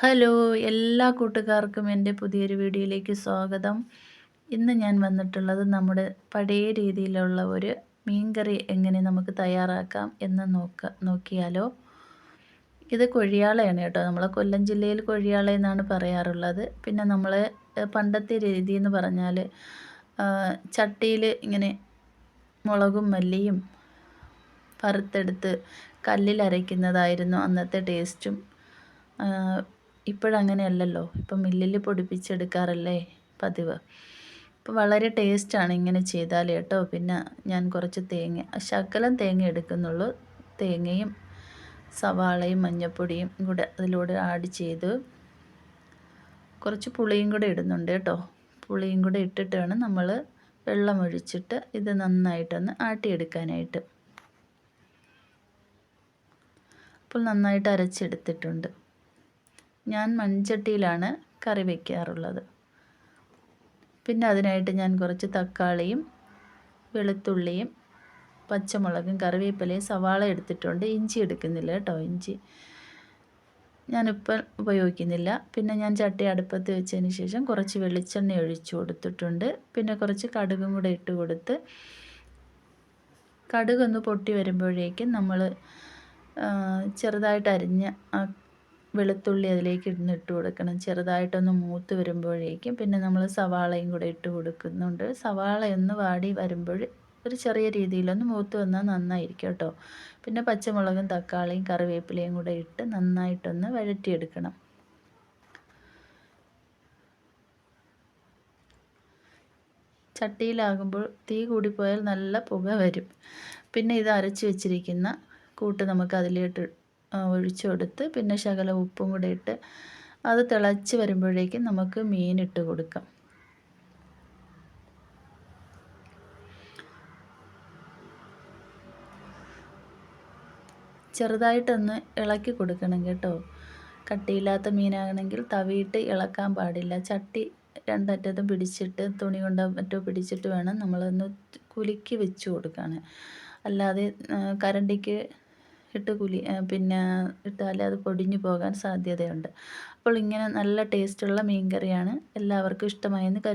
Hello, എല്ലാ കൂട്ടുകാർക്കും എൻ്റെ പുതിയൊരു വീഡിയോയിലേക്ക് സ്വാഗതം. ഇന്ന് ഞാൻ വന്നിട്ടുള്ളത് നമ്മുടെ പഴയ രീതിയിലുള്ള ഒരു മീൻകറി എങ്ങനെ നമുക്ക് തയ്യാറാക്കാം എന്ന് നോക്കിയാലോ. ഇത് കൊഴിയാളയാണ് കേട്ടോ. നമ്മളെ കൊല്ലം ജില്ലയിൽ കൊഴിയാള എന്നാണ് പറയാറുള്ളത്. പിന്നെ നമ്മൾ പണ്ടത്തെ രീതി എന്ന് പറഞ്ഞാൽ ചട്ടിയിൽ ഇങ്ങനെ മുളകും മല്ലിയും വറുത്തെടുത്ത് കല്ലിൽ അരയ്ക്കുന്നതായിരുന്നു അന്നത്തെ ടേസ്റ്റും. ഇപ്പോഴങ്ങനെയല്ലല്ലോ, ഇപ്പം മില്ലിൽ പൊടിപ്പിച്ചെടുക്കാറല്ലേ പതിവ്. അപ്പോൾ വളരെ ടേസ്റ്റാണ് ഇങ്ങനെ ചെയ്താൽ കേട്ടോ. പിന്നെ ഞാൻ കുറച്ച് ശകലം തേങ്ങ എടുക്കുന്നുള്ളൂ. തേങ്ങയും സവാളയും മഞ്ഞൾപ്പൊടിയും കൂടെ അതിലൂടെ ആഡ് ചെയ്ത് കുറച്ച് പുളിയും കൂടെ ഇടുന്നുണ്ട് കേട്ടോ. പുളിയും കൂടെ ഇട്ടിട്ട് വേണം നമ്മൾ വെള്ളമൊഴിച്ചിട്ട് ഇത് നന്നായിട്ടൊന്ന് ആട്ടിയെടുക്കാനായിട്ട്. അപ്പോൾ നന്നായിട്ട് അരച്ചെടുത്തിട്ടുണ്ട്. ഞാൻ മൺചട്ടിയിലാണ് കറി വയ്ക്കാറുള്ളത്. പിന്നെ അതിനായിട്ട് ഞാൻ കുറച്ച് തക്കാളിയും വെളുത്തുള്ളിയും പച്ചമുളകും കറിവേപ്പിലയും സവാള എടുത്തിട്ടുണ്ട്. ഇഞ്ചി എടുക്കുന്നില്ല കേട്ടോ. ഇഞ്ചി ഞാനിപ്പോൾ ഉപയോഗിക്കുന്നില്ല. പിന്നെ ഞാൻ ചട്ടി അടുപ്പത്ത് വെച്ചതിന് ശേഷം കുറച്ച് വെളിച്ചെണ്ണ ഒഴിച്ചു കൊടുത്തിട്ടുണ്ട്. പിന്നെ കുറച്ച് കടുകും കൂടെ ഇട്ട് കൊടുത്ത് കടുകൊന്ന് പൊട്ടി വരുമ്പോഴേക്കും നമ്മൾ ചെറുതായിട്ട് അരിഞ്ഞ വെളുത്തുള്ളി അതിലേക്ക് ഇട്ട് കൊടുക്കണം. ചെറുതായിട്ടൊന്ന് മൂത്ത് വരുമ്പോഴേക്കും പിന്നെ നമ്മൾ സവാളയും കൂടെ ഇട്ട് കൊടുക്കുന്നുണ്ട്. സവാളയൊന്ന് വാടി വരുമ്പോൾ ഒരു ചെറിയ രീതിയിലൊന്ന് മൂത്ത് വന്നാൽ നന്നായിരിക്കും കേട്ടോ. പിന്നെ പച്ചമുളകും തക്കാളിയും കറിവേപ്പിലയും കൂടെ ഇട്ട് നന്നായിട്ടൊന്ന് വഴറ്റിയെടുക്കണം. ചട്ടിയിലാകുമ്പോൾ തീ കൂടിപ്പോയാൽ നല്ല പുക വരും. പിന്നെ ഇത് അരച്ച് വെച്ചിരിക്കുന്ന കൂട്ട് നമുക്ക് അതിലേക്ക് ഒഴിച്ചു കൊടുത്ത് പിന്നെ ശകലം ഉപ്പും കൂടെ ഇട്ട് അത് തിളച്ച് വരുമ്പോഴേക്കും നമുക്ക് മീനിട്ട് കൊടുക്കാം. ചെറുതായിട്ടൊന്ന് ഇളക്കി കൊടുക്കണം കേട്ടോ. കട്ടിയില്ലാത്ത മീനാണെങ്കിൽ തവിയിട്ട് ഇളക്കാൻ പാടില്ല. ചട്ടി രണ്ടറ്റത്തും പിടിച്ചിട്ട് തുണി കൊണ്ടോ മറ്റോ പിടിച്ചിട്ട് വേണം നമ്മളൊന്ന് കുലുക്കി വെച്ച് കൊടുക്കാൻ. അല്ലാതെ കരണ്ടിക്ക് ഇട്ട് പിന്നെ ഇട്ടാൽ അത് പൊടിഞ്ഞു പോകാൻ സാധ്യതയുണ്ട്. അപ്പോൾ ഇങ്ങനെ നല്ല ടേസ്റ്റുള്ള മീൻ കറിയാണ്. എല്ലാവർക്കും ഇഷ്ടമായെന്ന് കരുതുന്നു.